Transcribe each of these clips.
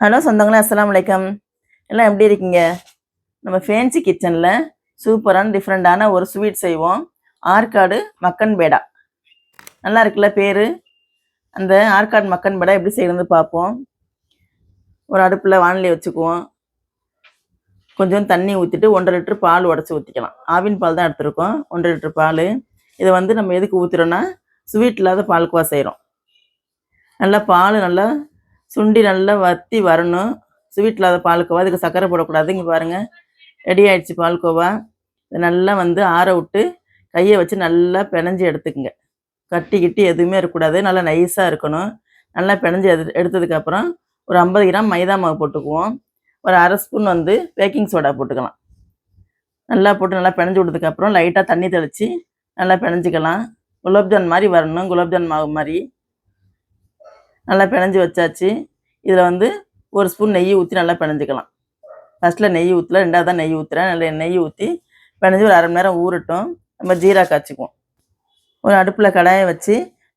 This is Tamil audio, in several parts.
ஹலோ சொந்தங்களே, அஸ்ஸலாமு அலைக்கம். எல்லாம் எப்படி இருக்கீங்க? நம்ம ஃபேன்சி கிச்சனில் சூப்பரான டிஃப்ரெண்ட்டான ஒரு ஸ்வீட் செய்வோம். ஆற்காடு மக்கன் பேடா. நல்லா இருக்குல்ல பேர்? அந்த ஆற்காடு மக்கன் பேடா எப்படி செய்யறது பார்ப்போம். ஒரு அடுப்பில் வாணலி வச்சுக்குவோம். கொஞ்சம் தண்ணி ஊற்றிட்டு 1.5 லிட்டர் பால் உடச்சி ஊற்றிக்கலாம். ஆவின் பால் தான் எடுத்துருக்கோம். 1.5 லிட்டர் பால். இதை நம்ம எதுக்கு ஊற்றுறோன்னா, ஸ்வீட் இல்லாத பால்கோவா செய்கிறோம். நல்லா பால் நல்லா சுண்டி நல்லா வற்றி வரணும். ஸ்வீட் இல்லாத பால்கோவா. இதுக்கு சர்க்கரை போடக்கூடாது. இங்கே பாருங்கள், ரெடி ஆகிடுச்சு பால்கோவா. இதை நல்லா ஆற விட்டு கையை வச்சு நல்லா பிணைஞ்சி எடுத்துக்குங்க. கட்டி எதுவுமே இருக்கக்கூடாது. நல்லா நைஸாக இருக்கணும். நல்லா பிணைஞ்சி எடுத்ததுக்கப்புறம் ஒரு 50 கிராம் மைதா மாவு போட்டுக்குவோம். ஒரு அரை ஸ்பூன் பேக்கிங் சோடா போட்டுக்கலாம். நல்லா போட்டு நல்லா பிணைஞ்சி விட்டதுக்கப்புறம் லைட்டாக தண்ணி தெளித்து நல்லா பிணைஞ்சிக்கலாம். குலோப்ஜான் மாதிரி வரணும். குலோப்ஜான் மாவு மாதிரி நல்லா பிணைஞ்சி வச்சாச்சு. இதில் ஒரு ஸ்பூன் நெய் ஊற்றி நல்லா பிணைஞ்சிக்கலாம். ஃபஸ்ட்டில் நெய் ஊற்றல, ரெண்டாவது தான் நெய் ஊற்றுறேன். நல்லா நெய் ஊற்றி பிணைஞ்சி ஒரு அரை மணி நேரம் ஊறட்டும். நம்ம ஜீரா காய்ச்சிக்குவோம். ஒரு அடுப்பில் கடாயை வச்சு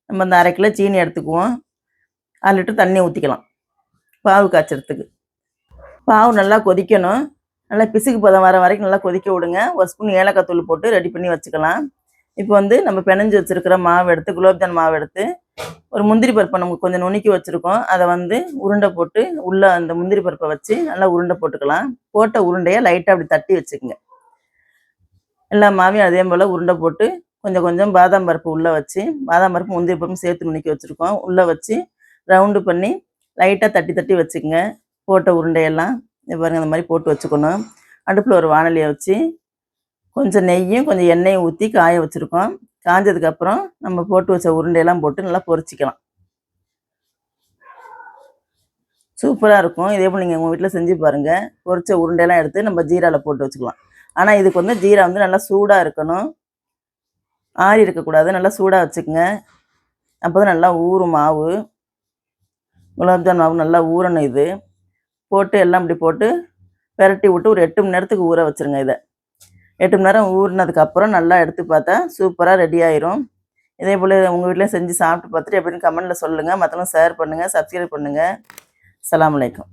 நம்ம அந்த 1/2 கிலோ சீனி எடுத்துக்குவோம். 1 லிட்டர் தண்ணி ஊற்றிக்கலாம் பாவு காய்ச்சறதுக்கு. பாவு நல்லா கொதிக்கணும். நல்லா பிசுக்கு பதம் வர வரைக்கும் நல்லா கொதிக்க விடுங்க. ஒரு ஸ்பூன் ஏலக்காய் தூள் போட்டு ரெடி பண்ணி வச்சுக்கலாம். இப்போ நம்ம பிணைஞ்சி வச்சுருக்கிற மாவு எடுத்து, குலோப்ஜான் மாவு எடுத்து, ஒரு முந்திரி பருப்பை நமக்கு கொஞ்சம் நுணுக்கி வச்சுருக்கோம். அதை உருண்டை போட்டு உள்ளே அந்த முந்திரி பருப்பை வச்சு நல்லா உருண்டை போட்டுக்கலாம். போட்ட உருண்டையை லைட்டாக அப்படி தட்டி வச்சுக்கோங்க. எல்லா மாவையும் அதே போல் உருண்டை போட்டு கொஞ்சம் கொஞ்சம் பாதாம் பருப்பு உள்ளே வச்சு, பாதாம் பருப்பு முந்திரி பருப்பும் சேர்த்து நுணுக்கி வச்சுருக்கோம். உள்ளே வச்சு ரவுண்டு பண்ணி லைட்டாக தட்டி தட்டி வச்சுக்கோங்க. போட்ட உருண்டையெல்லாம் பாருங்கள், அந்த மாதிரி போட்டு வச்சுக்கணும். அடுப்பில் ஒரு வாணலியை வச்சு கொஞ்சம் நெய்யும் கொஞ்சம் எண்ணெயும் ஊற்றி காய வச்சுருக்கோம். காஞ்சதுக்கப்புறம் நம்ம போட்டு வச்ச உருண்டையெல்லாம் போட்டு நல்லா பொரிச்சிக்கலாம். சூப்பராக இருக்கும். இதே போல் நீங்கள் உங்கள் வீட்டில் செஞ்சு பாருங்கள். பொரிச்ச உருண்டையெல்லாம் எடுத்து நம்ம ஜீராவில் போட்டு வச்சுக்கலாம். ஆனால் இதுக்கு ஜீரா நல்லா சூடாக இருக்கணும். ஆறி இருக்கக்கூடாது. நல்லா சூடாக வச்சுக்கோங்க. அப்போ தான் நல்லா ஊறும் மாவு. குலோப்ஜான் மாவு நல்லா ஊறணும். இது போட்டு எல்லாம் இப்படி போட்டு பெரட்டி விட்டு ஒரு 8 மணி நேரத்துக்கு ஊற வச்சுருங்க. இதை 8 மணி நேரம் ஊறினதுக்கப்புறம் நல்லா எடுத்து பார்த்தா சூப்பராக ரெடி ஆயிரும். இதே போல் உங்கள் வீட்டில் செஞ்சு சாப்பிட்டு பார்த்துட்டு எப்படின்னு கமெண்ட்டில் சொல்லுங்கள். மற்றவங்க ஷேர் பண்ணுங்கள், சப்ஸ்கிரைப் பண்ணுங்கள். அஸ்ஸலாமு அலைக்கும்.